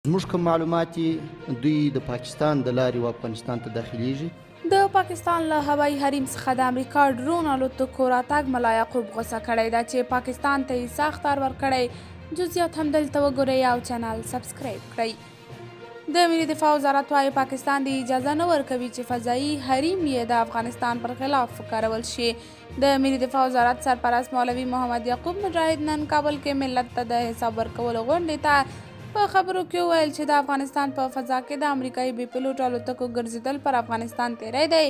زموږ کوم معلومات دوی د پاکستان د لارې افغانستان ته داخلیږي. د پاکستان له هوایي حریم څخه د امریکا ډرون الوتکو راتګ ملا یعقوب غوسه کړی ده چې پاکستان ته یې سخت اخطار ورکړی. جزئیات هم دلته وګورئ او چینل سبسکرایب کړئ. د ملي دفاع وزارت وايي پاکستان د اجازه نه ورکوي چې فضایي حریم یې د افغانستان پر خلاف وکارول شي. د ملي دفاع وزارت سرپرست مولوي محمد یعقوب مجاهد نن کابل کې ملت ته د حساب ورکولو غونډې ته په خبرو کې وویل چې د افغانستان په فضا کې د امریکایي بې پیلوټ الوتکو ګرځېدل پر افغانستان تیری دی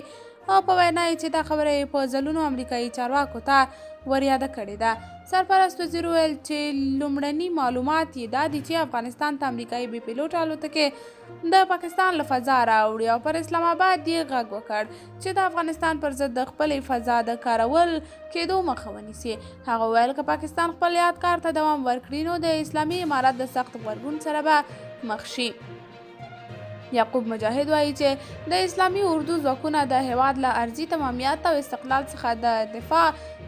او په وینا یې چې دا خبره یې په ځلونو امریکایي چارواکو ته وریاده کړې ده. سرپرست وزیر وویل چې لومړني معلومات یې دا دي چې افغانستان ته امریکایي بې پیلوټ الوتکې د پاکستان له فضا راوړي او پر اسلام آباد یې غږ وکړ چې د افغانستان پر ضد د خپلې فضا د کارول کېدو مخه ونیسي. هغه وویل که پاکستان خپل یاد کار ته دوام ورکړي نو د اسلامي امارت د سخت غبرګون سره به مخ شي. یعقوب مجاهد وایي چې د اسلامي اردو ځواکونه د هیواد له ارضي تمامیت او استقلال څخه د دفاع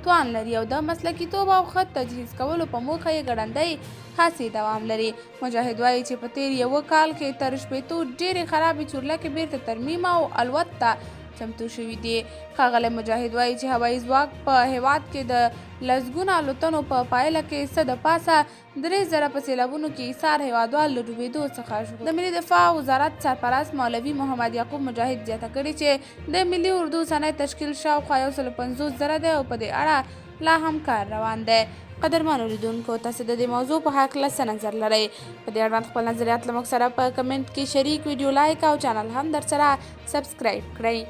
توان لري او د مسلکیتوب او ښه تجهیز کولو په موخه یې ګړندۍ هڅې دوام لري. مجاهد وایي چې په تیر یوه کال کې تر 60 ډېرې خرابې چورلکې بیرته ترمیم او الوت ته چمتو شوي دي. ښاغلی مجاهد وایي چې هوایي ځواک په هیواد کې د لسګونو الوتنو په پایله کې څه د پاسه 3000 په سیلابونو کې ایثار هیوادوال له ډوبېدو څخه ژغوري. د ملي دفاع وزارت سرپرست مولوي محمد یعقوب مجاهد زیاته کړې چې د ملي اردو صنعت تشکیل شاوخوا 150,000 دی او په دې اړه لا هم کار روان دی. قدرمنو لیدونکو تاسو د دې موضوع په هکله څه نظر لرئ؟ په دې اړوند خپل نظریات له موږ سره په کمنټ کې شریک، ویډیو لایک او چینل هم درسره سبسکرایب کړئ.